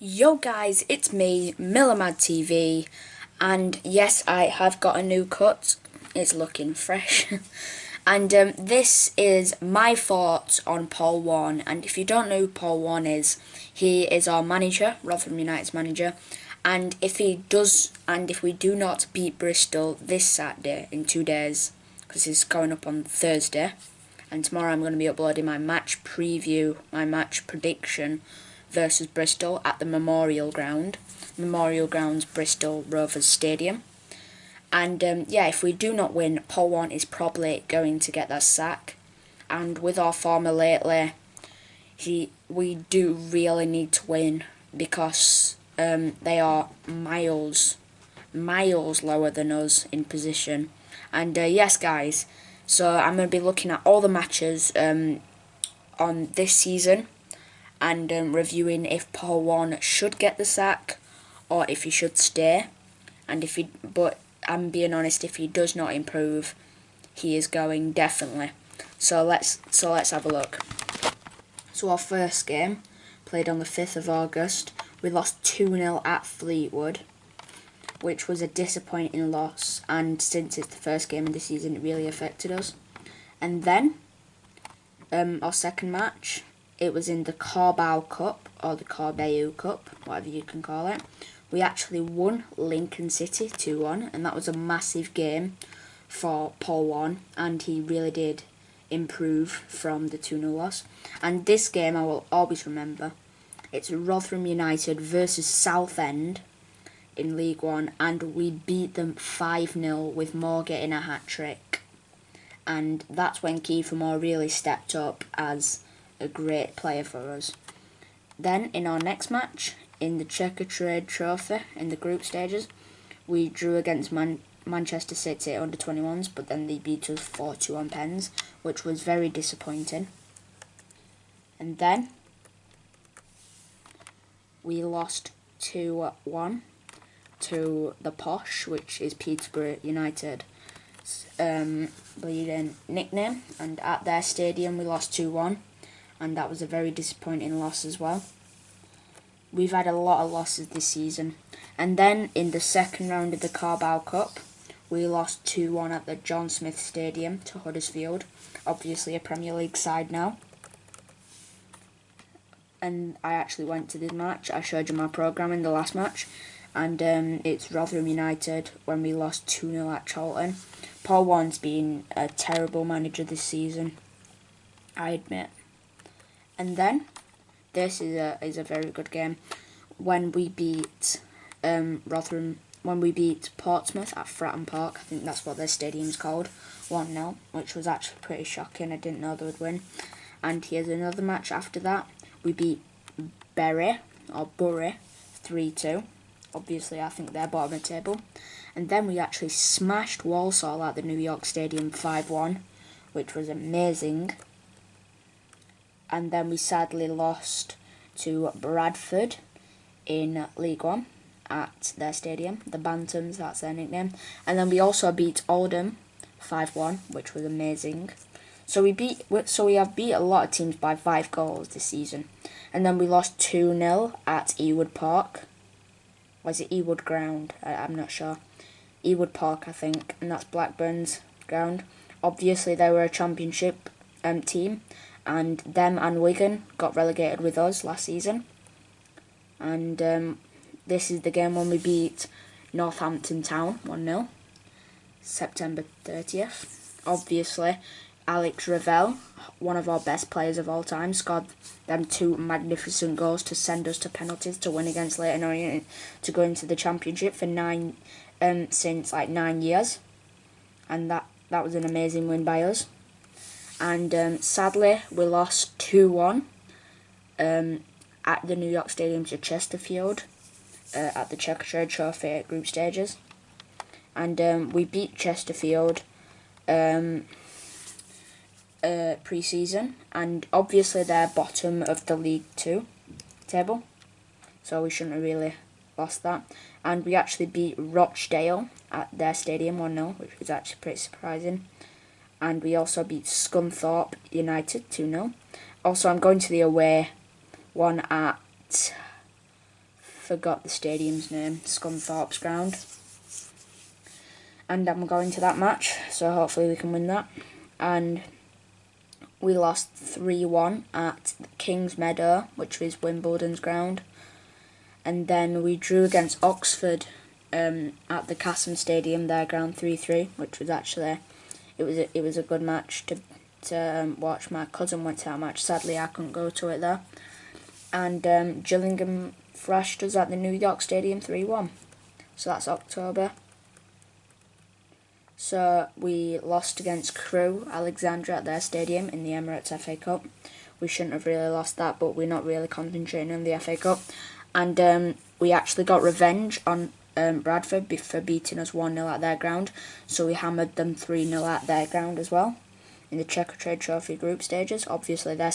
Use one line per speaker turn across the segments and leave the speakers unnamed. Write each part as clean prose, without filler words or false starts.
Yo guys, it's me, Millermadtv, and yes, I have got a new cut. It's looking fresh. And this is my thoughts on Paul Warne. And if you don't know who Paul Warne is, he is our manager, Rotherham United's manager. And if we do not beat Bristol this Saturday in 2 days, because it's going up on Thursday, and tomorrow I'm going to be uploading my match preview, my match prediction versus Bristol at the Memorial Grounds, Bristol Rovers Stadium. And yeah, if we do not win, Paul Warne is probably going to get that sack. And with our form lately, we do really need to win because they are miles lower than us in position. And yes, guys, so I'm going to be looking at all the matches on this season and reviewing if Paul Warne should get the sack or if he should stay. And but I'm being honest, if he does not improve, he is going definitely. So let's have a look. So our first game, played on the 5th of August, we lost 2-0 at Fleetwood, which was a disappointing loss, and since it's the first game of the season, it really affected us. And then, our second match, it was in the Carabao Cup, or the Carabao Cup, whatever you can call it. We actually won Lincoln City 2-1, and that was a massive game for Paul Warne, and he really did improve from the 2-0 loss. And this game I will always remember. It's Rotherham United versus Southend in League One, and we beat them 5-0 with Moore getting a hat-trick. And that's when Kiefer Moore really stepped up as a great player for us. Then in our next match, in the Trade Trophy, in the group stages, we drew against Manchester City under 21s, but then they beat us 4-2 on pens, which was very disappointing. And then we lost 2-1 to the Posh, which is Peterborough United's bleeding nickname, and at their stadium we lost 2-1, and that was a very disappointing loss as well. We've had a lot of losses this season. And then in the second round of the Carabao Cup, we lost 2-1 at the John Smith Stadium to Huddersfield, obviously a Premier League side now. And I actually went to this match. I showed you my programme in the last match. And it's Rotherham United when we lost 2-0 at Charlton. Paul Warne's been a terrible manager this season, I admit. And then this is a very good game when we beat Rotherham, when we beat Portsmouth at Fratton Park. I think that's what their stadium's called, 1-0, which was actually pretty shocking. I didn't know they would win. And here's another match after that. We beat Bury 3-2. Obviously, I think they're bottom of the table. And then we actually smashed Walsall at the New York Stadium 5-1, which was amazing. And then we sadly lost to Bradford in League One at their stadium, the Bantams, that's their nickname. And then we also beat Oldham 5-1, which was amazing. So we have beat a lot of teams by 5 goals this season. And then we lost 2-0 at Ewood Park. Was it Ewood Ground? I'm not sure. Ewood Park, I think, and that's Blackburn's ground. Obviously, they were a championship team, and them and Wigan got relegated with us last season. And this is the game when we beat Northampton Town 1-0, September 30th. Obviously, Alex Ravel, one of our best players of all time, scored them 2 magnificent goals to send us to penalties to win against Leyton Orient to go into the championship for 9 years, and that was an amazing win by us. And sadly, we lost 2-1 at the New York Stadium to Chesterfield at the Trade Trophy group stages. And we beat Chesterfield pre-season, and obviously they're bottom of the League 2 table, so we shouldn't have really lost that. And we actually beat Rochdale at their stadium 1-0, which was actually pretty surprising. And we also beat Scunthorpe United 2-0. Also, I'm going to the away one at forgot the stadium's name, Scunthorpe's Ground. And I'm going to that match, so hopefully we can win that. And we lost 3-1 at King's Meadow, which was Wimbledon's ground. And then we drew against Oxford at the Castle Stadium, their ground, 3-3, which was actually, it was a good match to watch. My cousin went to that match. Sadly, I couldn't go to it though. And Gillingham thrashed us at the New York Stadium 3-1. So that's October. So we lost against Crewe Alexandra at their stadium in the Emirates FA Cup. We shouldn't have really lost that, but we're not really concentrating on the FA Cup. And we actually got revenge on Bradford for beating us 1-0 at their ground. So we hammered them 3-0 at their ground as well in the Checkatrade Trophy group stages. Obviously they're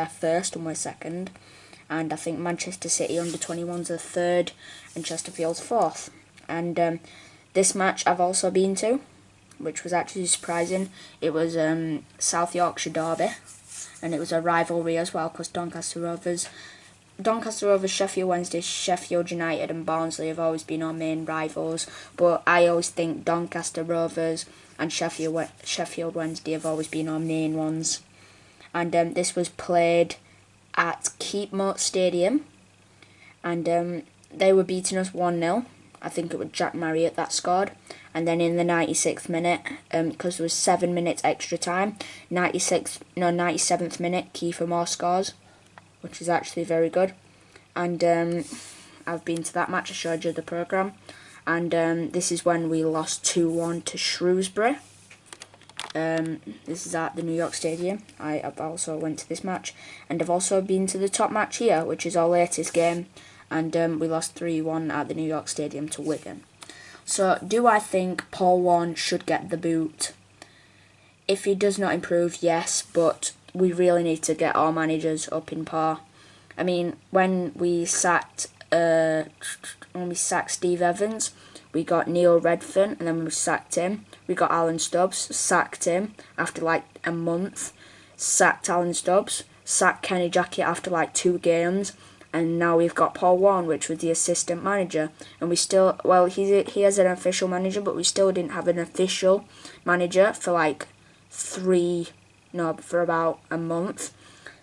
first and we're second. And I think Manchester City under-21s are third and Chesterfield's fourth. And this match I've also been to, which was actually surprising. It was South Yorkshire Derby, and it was a rivalry as well, because Doncaster Rovers, Sheffield Wednesday, Sheffield United and Barnsley have always been our main rivals, but I always think Doncaster Rovers and Sheffield Wednesday have always been our main ones. And this was played at Keepmoat Stadium, and they were beating us 1-0. I think it was Jack Marriott that scored. And then in the 96th minute, because there was 7 minutes extra time, 97th minute, Kiefer Moore scores, which is actually very good. And I've been to that match, I showed you the programme. And this is when we lost 2-1 to Shrewsbury. This is at the New York Stadium. I've also went to this match. And I've also been to the top match here, which is our latest game. And we lost 3-1 at the New York Stadium to Wigan. So, do I think Paul Warne should get the boot? If he does not improve, yes, but we really need to get our managers up in par. I mean, when we sacked Steve Evans, we got Neil Redfern, and then we sacked him. We got Alan Stubbs, sacked him after like a month, sacked Alan Stubbs, sacked Kenny Jackett after like 2 games. And now we've got Paul Warne, which was the assistant manager. And we still, well, he has an official manager, but we still didn't have an official manager for like for about a month.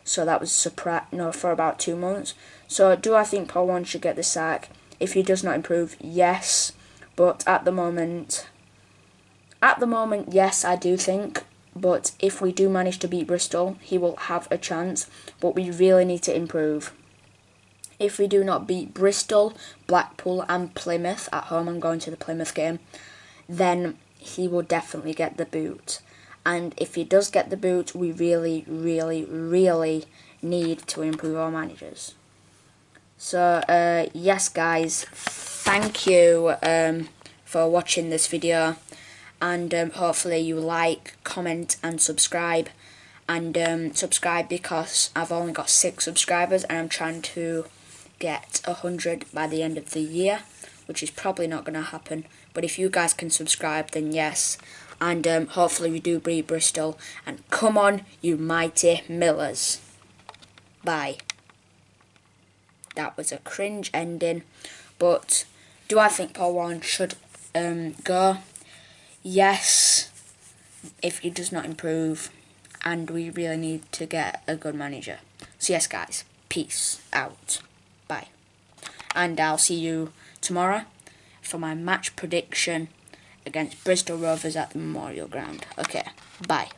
So that was for about 2 months. So do I think Paul Warne should get the sack? If he does not improve, yes. But at the moment, yes, I do think. But if we do manage to beat Bristol, he will have a chance. But we really need to improve. If we do not beat Bristol, Blackpool and Plymouth at home, I'm going to the Plymouth game, then he will definitely get the boot. And if he does get the boot, we really, really, really need to improve our managers. So, yes guys, thank you for watching this video. And hopefully you like, comment and subscribe. And subscribe because I've only got 6 subscribers and I'm trying to get 100 by the end of the year, which is probably not going to happen, but if you guys can subscribe, then yes. And hopefully we do beat Bristol, and come on you mighty Millers. Bye. That was a cringe ending, but do I think Paul Warne should go? Yes, if he does not improve, and we really need to get a good manager. So yes guys, peace out. Bye. And I'll see you tomorrow for my match prediction against Bristol Rovers at the Memorial Ground. Okay, bye.